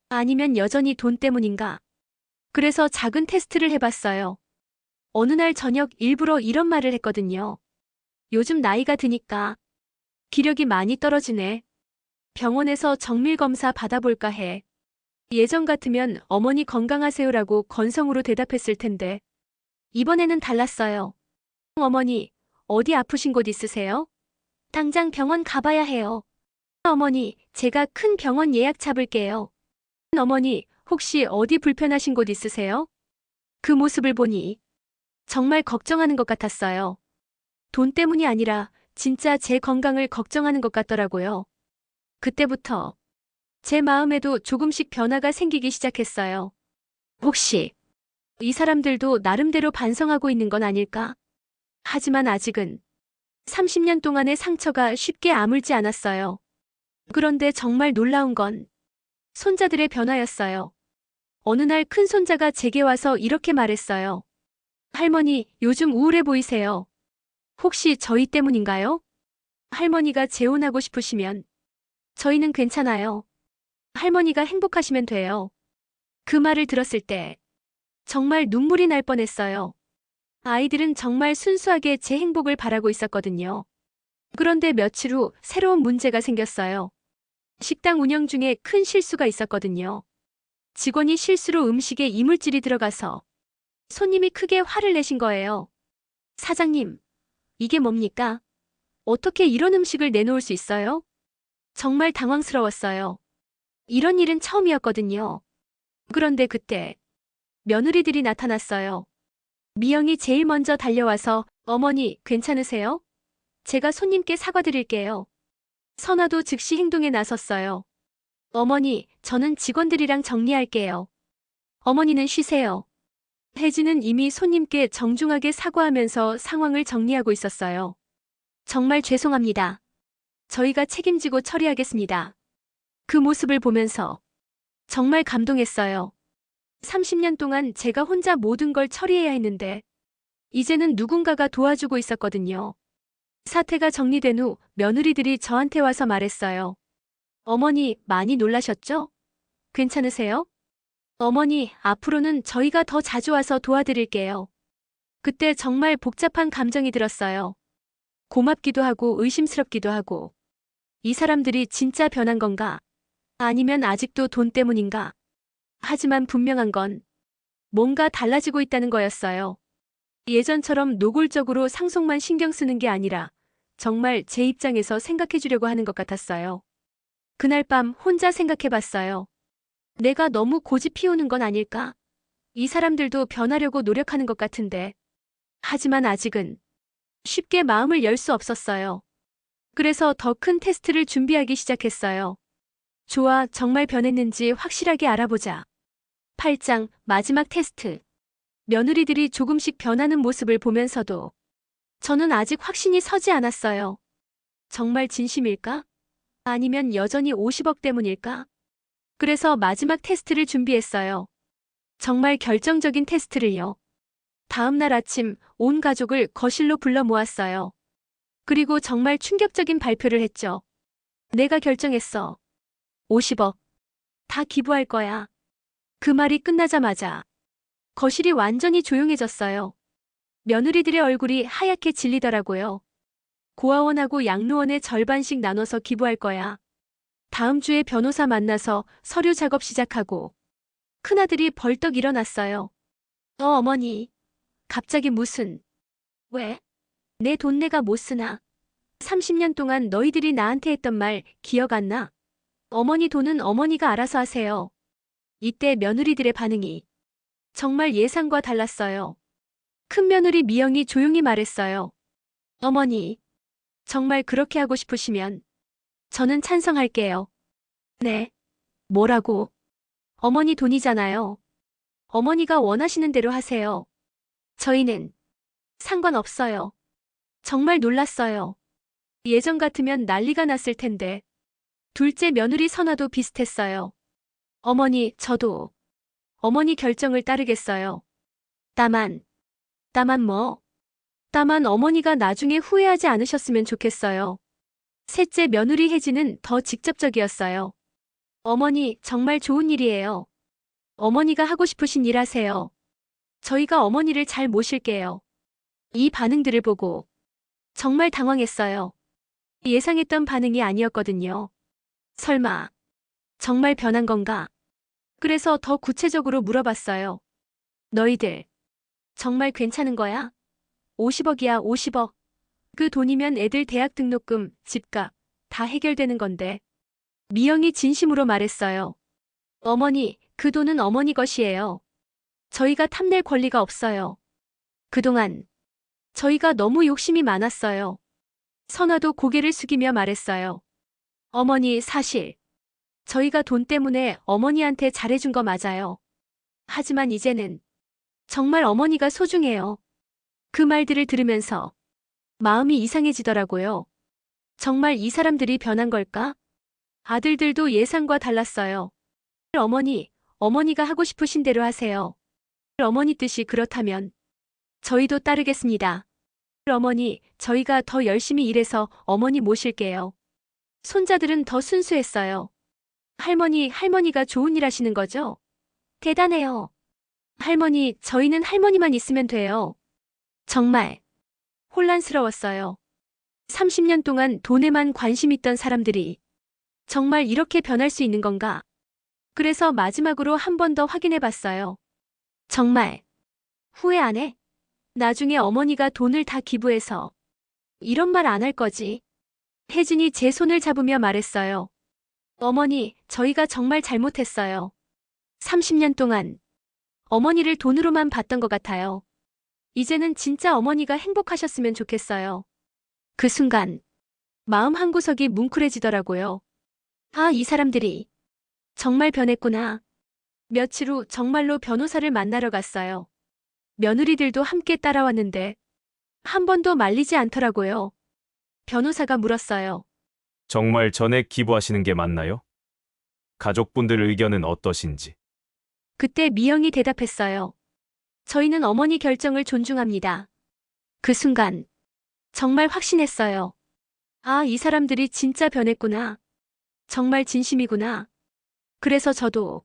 Speaker 2: 아니면 여전히 돈 때문인가? 그래서 작은 테스트를 해봤어요. 어느 날 저녁 일부러 이런 말을 했거든요. 요즘 나이가 드니까 기력이 많이 떨어지네. 병원에서 정밀검사 받아볼까 해. 예전 같으면 어머니 건강하세요라고 건성으로 대답했을 텐데 이번에는 달랐어요. 어머니, 어디 아프신 곳 있으세요? 당장 병원 가봐야 해요. 어머니, 제가 큰 병원 예약 잡을게요. 어머니, 혹시 어디 불편하신 곳 있으세요? 그 모습을 보니 정말 걱정하는 것 같았어요. 돈 때문이 아니라 진짜 제 건강을 걱정하는 것 같더라고요. 그때부터 제 마음에도 조금씩 변화가 생기기 시작했어요. 혹시 이 사람들도 나름대로 반성하고 있는 건 아닐까? 하지만 아직은 30년 동안의 상처가 쉽게 아물지 않았어요. 그런데 정말 놀라운 건 손자들의 변화였어요. 어느 날 큰 손자가 제게 와서 이렇게 말했어요. 할머니, 요즘 우울해 보이세요. 혹시 저희 때문인가요? 할머니가 재혼하고 싶으시면 저희는 괜찮아요. 할머니가 행복하시면 돼요. 그 말을 들었을 때 정말 눈물이 날 뻔했어요. 아이들은 정말 순수하게 제 행복을 바라고 있었거든요. 그런데 며칠 후 새로운 문제가 생겼어요. 식당 운영 중에 큰 실수가 있었거든요. 직원이 실수로 음식에 이물질이 들어가서 손님이 크게 화를 내신 거예요. 사장님, 이게 뭡니까? 어떻게 이런 음식을 내놓을 수 있어요? 정말 당황스러웠어요. 이런 일은 처음이었거든요. 그런데 그때 며느리들이 나타났어요. 미영이 제일 먼저 달려와서 어머니, 괜찮으세요? 제가 손님께 사과드릴게요. 선화도 즉시 행동에 나섰어요. 어머니, 저는 직원들이랑 정리할게요. 어머니는 쉬세요. 혜진은 이미 손님께 정중하게 사과하면서 상황을 정리하고 있었어요. 정말 죄송합니다. 저희가 책임지고 처리하겠습니다. 그 모습을 보면서 정말 감동했어요. 30년 동안 제가 혼자 모든 걸 처리해야 했는데 이제는 누군가가 도와주고 있었거든요. 사태가 정리된 후 며느리들이 저한테 와서 말했어요. 어머니, 많이 놀라셨죠? 괜찮으세요? 어머니, 앞으로는 저희가 더 자주 와서 도와드릴게요. 그때 정말 복잡한 감정이 들었어요. 고맙기도 하고 의심스럽기도 하고. 이 사람들이 진짜 변한 건가? 아니면 아직도 돈 때문인가? 하지만 분명한 건 뭔가 달라지고 있다는 거였어요. 예전처럼 노골적으로 상속만 신경 쓰는 게 아니라 정말 제 입장에서 생각해 주려고 하는 것 같았어요. 그날 밤 혼자 생각해 봤어요. 내가 너무 고집 피우는 건 아닐까? 이 사람들도 변하려고 노력하는 것 같은데. 하지만 아직은 쉽게 마음을 열 수 없었어요. 그래서 더 큰 테스트를 준비하기 시작했어요. 좋아, 정말 변했는지 확실하게 알아보자. 8장 마지막 테스트. 며느리들이 조금씩 변하는 모습을 보면서도 저는 아직 확신이 서지 않았어요. 정말 진심일까? 아니면 여전히 50억 때문일까? 그래서 마지막 테스트를 준비했어요. 정말 결정적인 테스트를요. 다음 날 아침 온 가족을 거실로 불러 모았어요. 그리고 정말 충격적인 발표를 했죠. 내가 결정했어. 50억. 다 기부할 거야. 그 말이 끝나자마자 거실이 완전히 조용해졌어요. 며느리들의 얼굴이 하얗게 질리더라고요. 고아원하고 양로원의 절반씩 나눠서 기부할 거야. 다음 주에 변호사 만나서 서류 작업 시작하고. 큰아들이 벌떡 일어났어요. 어머니. 갑자기 무슨. 왜? 내 돈 내가 못 쓰나? 30년 동안 너희들이 나한테 했던 말 기억 안 나? 어머니 돈은 어머니가 알아서 하세요. 이때 며느리들의 반응이 정말 예상과 달랐어요. 큰며느리 미영이 조용히 말했어요. 어머니, 정말 그렇게 하고 싶으시면 저는 찬성할게요. 네. 뭐라고? 어머니 돈이잖아요. 어머니가 원하시는 대로 하세요. 저희는 상관없어요. 정말 놀랐어요. 예전 같으면 난리가 났을 텐데. 둘째 며느리 선화도 비슷했어요. 어머니, 저도 어머니 결정을 따르겠어요. 다만 뭐? 다만 어머니가 나중에 후회하지 않으셨으면 좋겠어요. 셋째 며느리 혜진은 더 직접적이었어요. 어머니, 정말 좋은 일이에요. 어머니가 하고 싶으신 일 하세요. 저희가 어머니를 잘 모실게요. 이 반응들을 보고 정말 당황했어요. 예상했던 반응이 아니었거든요. 설마 정말 변한 건가? 그래서 더 구체적으로 물어봤어요. 너희들 정말 괜찮은 거야? 50억이야, 50억. 그 돈이면 애들 대학 등록금, 집값 다 해결되는 건데. 미영이 진심으로 말했어요. 어머니, 그 돈은 어머니 것이에요. 저희가 탐낼 권리가 없어요. 그동안 저희가 너무 욕심이 많았어요. 선화도 고개를 숙이며 말했어요. 어머니, 사실 저희가 돈 때문에 어머니한테 잘해준 거 맞아요. 하지만 이제는 정말 어머니가 소중해요. 그 말들을 들으면서 마음이 이상해지더라고요. 정말 이 사람들이 변한 걸까? 아들들도 예상과 달랐어요. 어머니가 하고 싶으신 대로 하세요. 어머니 뜻이 그렇다면 저희도 따르겠습니다. 어머니, 저희가 더 열심히 일해서 어머니 모실게요. 손자들은 더 순수했어요. 할머니가 좋은 일 하시는 거죠? 대단해요. 할머니, 저희는 할머니만 있으면 돼요. 정말 혼란스러웠어요. 30년 동안 돈에만 관심 있던 사람들이 정말 이렇게 변할 수 있는 건가? 그래서 마지막으로 한 번 더 확인해 봤어요. 정말 후회 안 해? 나중에 어머니가 돈을 다 기부해서 이런 말 안 할 거지? 혜진이 제 손을 잡으며 말했어요. 어머니, 저희가 정말 잘못했어요. 30년 동안 어머니를 돈으로만 봤던 것 같아요. 이제는 진짜 어머니가 행복하셨으면 좋겠어요. 그 순간 마음 한구석이 뭉클해지더라고요. 아, 이 사람들이 정말 변했구나. 며칠 후 정말로 변호사를 만나러 갔어요. 며느리들도 함께 따라왔는데 한 번도 말리지 않더라고요. 변호사가 물었어요.
Speaker 4: 정말 전액 기부하시는 게 맞나요? 가족분들 의견은 어떠신지.
Speaker 2: 그때 미영이 대답했어요. 저희는 어머니 결정을 존중합니다. 그 순간 정말 확신했어요. 아, 이 사람들이 진짜 변했구나. 정말 진심이구나. 그래서 저도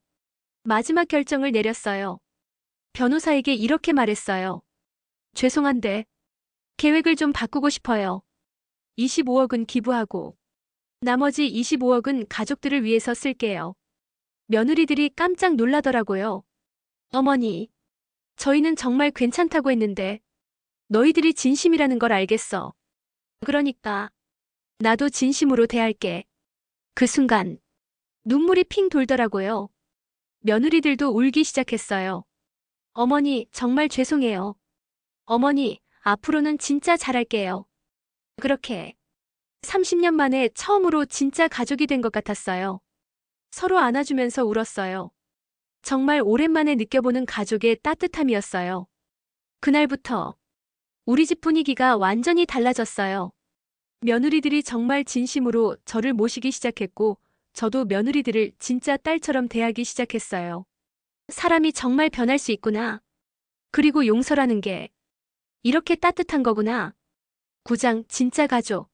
Speaker 2: 마지막 결정을 내렸어요. 변호사에게 이렇게 말했어요. 죄송한데 계획을 좀 바꾸고 싶어요. 25억은 기부하고 나머지 25억은 가족들을 위해서 쓸게요. 며느리들이 깜짝 놀라더라고요. 어머니, 저희는 정말 괜찮다고 했는데 너희들이 진심이라는 걸 알겠어. 그러니까 나도 진심으로 대할게. 그 순간 눈물이 핑 돌더라고요. 며느리들도 울기 시작했어요. 어머니, 정말 죄송해요. 어머니, 앞으로는 진짜 잘할게요. 그렇게 30년 만에 처음으로 진짜 가족이 된 것 같았어요. 서로 안아주면서 울었어요. 정말 오랜만에 느껴보는 가족의 따뜻함이었어요. 그날부터 우리 집 분위기가 완전히 달라졌어요. 며느리들이 정말 진심으로 저를 모시기 시작했고, 저도 며느리들을 진짜 딸처럼 대하기 시작했어요. 사람이 정말 변할 수 있구나. 그리고 용서라는 게 이렇게 따뜻한 거구나. 9장 진짜 가족.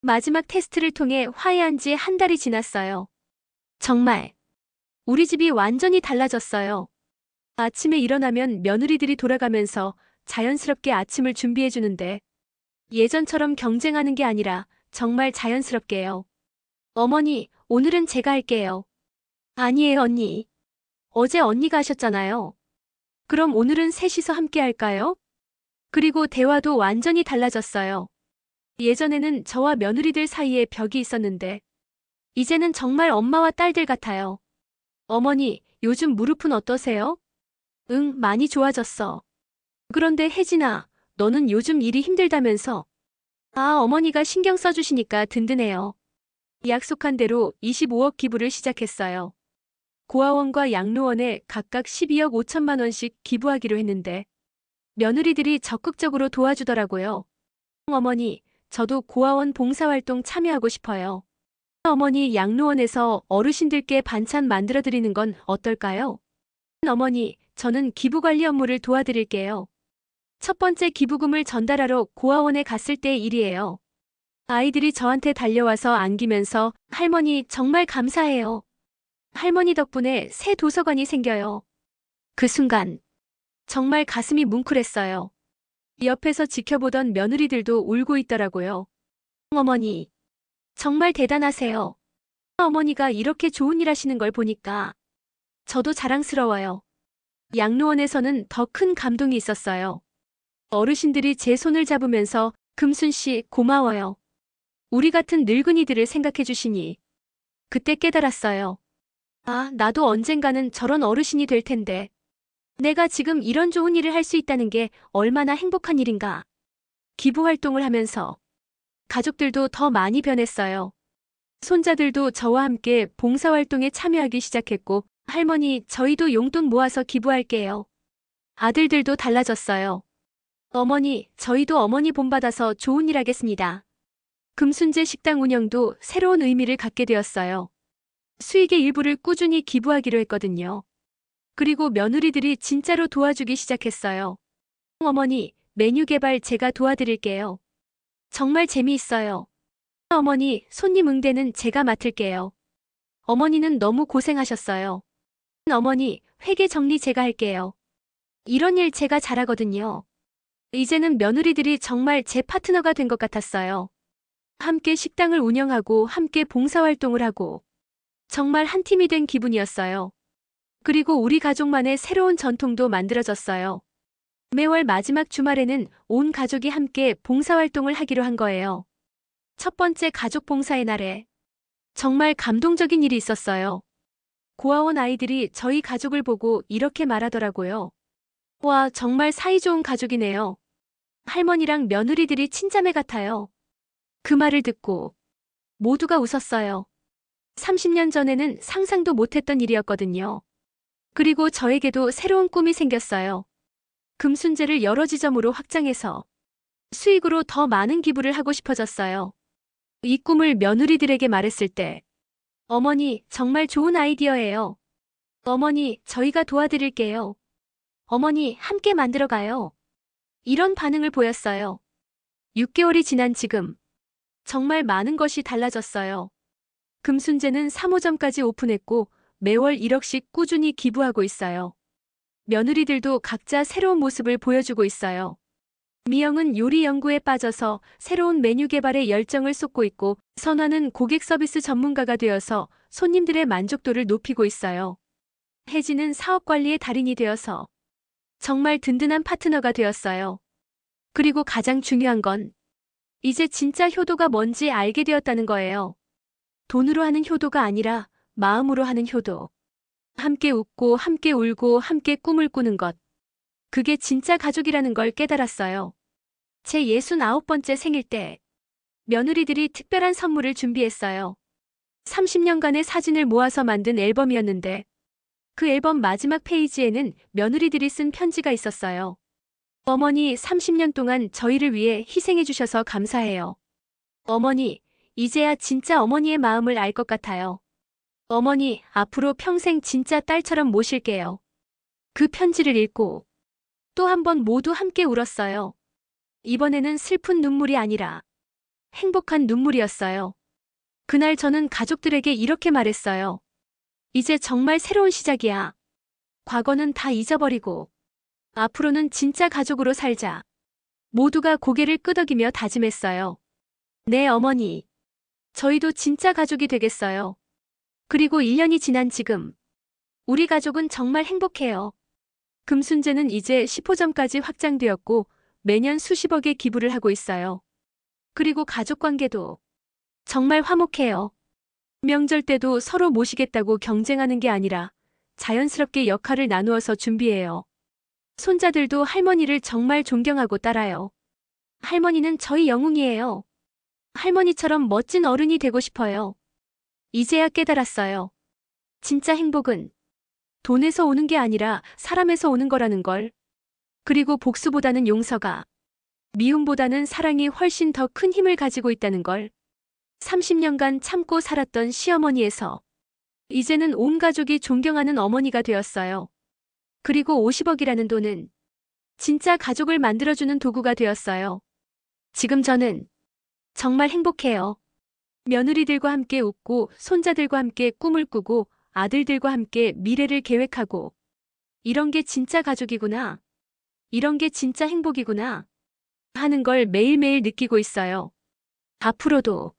Speaker 2: 마지막 테스트를 통해 화해한 지 한 달이 지났어요. 정말 우리 집이 완전히 달라졌어요. 아침에 일어나면 며느리들이 돌아가면서 자연스럽게 아침을 준비해 주는데 예전처럼 경쟁하는 게 아니라 정말 자연스럽게요. 어머니, 오늘은 제가 할게요. 아니에요, 언니. 어제 언니가 하셨잖아요. 그럼 오늘은 셋이서 함께 할까요? 그리고 대화도 완전히 달라졌어요. 예전에는 저와 며느리들 사이에 벽이 있었는데 이제는 정말 엄마와 딸들 같아요. 어머니, 요즘 무릎은 어떠세요? 응, 많이 좋아졌어. 그런데 혜진아, 너는 요즘 일이 힘들다면서? 아, 어머니가 신경 써주시니까 든든해요. 약속한 대로 25억 기부를 시작했어요. 고아원과 양로원에 각각 12억 5천만 원씩 기부하기로 했는데 며느리들이 적극적으로 도와주더라고요. 어머니, 저도 고아원 봉사활동 참여하고 싶어요. 어머니, 양로원에서 어르신들께 반찬 만들어드리는 건 어떨까요? 어머니, 저는 기부관리 업무를 도와드릴게요. 첫 번째 기부금을 전달하러 고아원에 갔을 때의 일이에요. 아이들이 저한테 달려와서 안기면서 할머니 정말 감사해요. 할머니 덕분에 새 도서관이 생겨요. 그 순간 정말 가슴이 뭉클했어요. 옆에서 지켜보던 며느리들도 울고 있더라고요. 어머니, 정말 대단하세요. 어머니가 이렇게 좋은 일 하시는 걸 보니까 저도 자랑스러워요. 양로원에서는 더 큰 감동이 있었어요. 어르신들이 제 손을 잡으면서 금순 씨 고마워요. 우리 같은 늙은이들을 생각해 주시니. 그때 깨달았어요. 아, 나도 언젠가는 저런 어르신이 될 텐데. 내가 지금 이런 좋은 일을 할 수 있다는 게 얼마나 행복한 일인가. 기부 활동을 하면서 가족들도 더 많이 변했어요. 손자들도 저와 함께 봉사활동에 참여하기 시작했고, 할머니, 저희도 용돈 모아서 기부할게요. 아들들도 달라졌어요. 어머니, 저희도 어머니 본받아서 좋은 일 하겠습니다. 금순재 식당 운영도 새로운 의미를 갖게 되었어요. 수익의 일부를 꾸준히 기부하기로 했거든요. 그리고 며느리들이 진짜로 도와주기 시작했어요. 어머니, 메뉴 개발 제가 도와드릴게요. 정말 재미있어요. 어머니, 손님 응대는 제가 맡을게요. 어머니는 너무 고생하셨어요. 어머니, 회계 정리 제가 할게요. 이런 일 제가 잘하거든요. 이제는 며느리들이 정말 제 파트너가 된 것 같았어요. 함께 식당을 운영하고 함께 봉사활동을 하고 정말 한 팀이 된 기분이었어요. 그리고 우리 가족만의 새로운 전통도 만들어졌어요. 매월 마지막 주말에는 온 가족이 함께 봉사활동을 하기로 한 거예요. 첫 번째 가족 봉사의 날에 정말 감동적인 일이 있었어요. 고아원 아이들이 저희 가족을 보고 이렇게 말하더라고요. 와, 정말 사이좋은 가족이네요. 할머니랑 며느리들이 친자매 같아요. 그 말을 듣고 모두가 웃었어요. 30년 전에는 상상도 못했던 일이었거든요. 그리고 저에게도 새로운 꿈이 생겼어요. 금순재를 여러 지점으로 확장해서 수익으로 더 많은 기부를 하고 싶어졌어요. 이 꿈을 며느리들에게 말했을 때 어머니, 정말 좋은 아이디어예요. 어머니, 저희가 도와드릴게요. 어머니, 함께 만들어가요. 이런 반응을 보였어요. 6개월이 지난 지금 정말 많은 것이 달라졌어요. 금순재는 3호점까지 오픈했고 매월 1억씩 꾸준히 기부하고 있어요. 며느리들도 각자 새로운 모습을 보여주고 있어요. 미영은 요리 연구에 빠져서 새로운 메뉴 개발에 열정을 쏟고 있고, 선화는 고객 서비스 전문가가 되어서 손님들의 만족도를 높이고 있어요. 혜진은 사업 관리의 달인이 되어서 정말 든든한 파트너가 되었어요. 그리고 가장 중요한 건 이제 진짜 효도가 뭔지 알게 되었다는 거예요. 돈으로 하는 효도가 아니라 마음으로 하는 효도. 함께 웃고 함께 울고 함께 꿈을 꾸는 것. 그게 진짜 가족이라는 걸 깨달았어요. 제 69번째 생일 때 며느리들이 특별한 선물을 준비했어요. 30년간의 사진을 모아서 만든 앨범이었는데 그 앨범 마지막 페이지에는 며느리들이 쓴 편지가 있었어요. 어머니 30년 동안 저희를 위해 희생해 주셔서 감사해요. 어머니, 이제야 진짜 어머니의 마음을 알 것 같아요. 어머니, 앞으로 평생 진짜 딸처럼 모실게요. 그 편지를 읽고 또 한 번 모두 함께 울었어요. 이번에는 슬픈 눈물이 아니라 행복한 눈물이었어요. 그날 저는 가족들에게 이렇게 말했어요. 이제 정말 새로운 시작이야. 과거는 다 잊어버리고 앞으로는 진짜 가족으로 살자. 모두가 고개를 끄덕이며 다짐했어요. 네, 어머니. 저희도 진짜 가족이 되겠어요. 그리고 1년이 지난 지금 우리 가족은 정말 행복해요. 금순재는 이제 10호점까지 확장되었고 매년 수십억의 기부를 하고 있어요. 그리고 가족 관계도 정말 화목해요. 명절 때도 서로 모시겠다고 경쟁하는 게 아니라 자연스럽게 역할을 나누어서 준비해요. 손자들도 할머니를 정말 존경하고 따라요. 할머니는 저희 영웅이에요. 할머니처럼 멋진 어른이 되고 싶어요. 이제야 깨달았어요. 진짜 행복은 돈에서 오는 게 아니라 사람에서 오는 거라는 걸. 그리고 복수보다는 용서가, 미움보다는 사랑이 훨씬 더 큰 힘을 가지고 있다는 걸. 30년간 참고 살았던 시어머니에서 이제는 온 가족이 존경하는 어머니가 되었어요. 그리고 50억이라는 돈은 진짜 가족을 만들어주는 도구가 되었어요. 지금 저는 정말 행복해요. 며느리들과 함께 웃고 손자들과 함께 꿈을 꾸고 아들들과 함께 미래를 계획하고 이런 게 진짜 가족이구나. 이런 게 진짜 행복이구나. 하는 걸 매일매일 느끼고 있어요. 앞으로도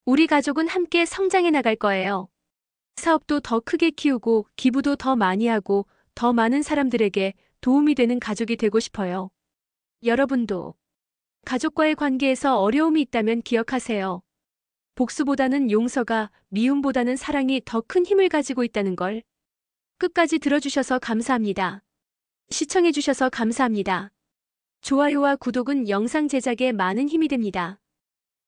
Speaker 2: 우리 가족은 함께 성장해 나갈 거예요. 사업도 더 크게 키우고 기부도 더 많이 하고 더 많은 사람들에게 도움이 되는 가족이 되고 싶어요. 여러분도 가족과의 관계에서 어려움이 있다면 기억하세요. 복수보다는 용서가, 미움보다는 사랑이 더 큰 힘을 가지고 있다는 걸. 끝까지 들어주셔서 감사합니다. 시청해주셔서 감사합니다. 좋아요와 구독은 영상 제작에 많은 힘이 됩니다.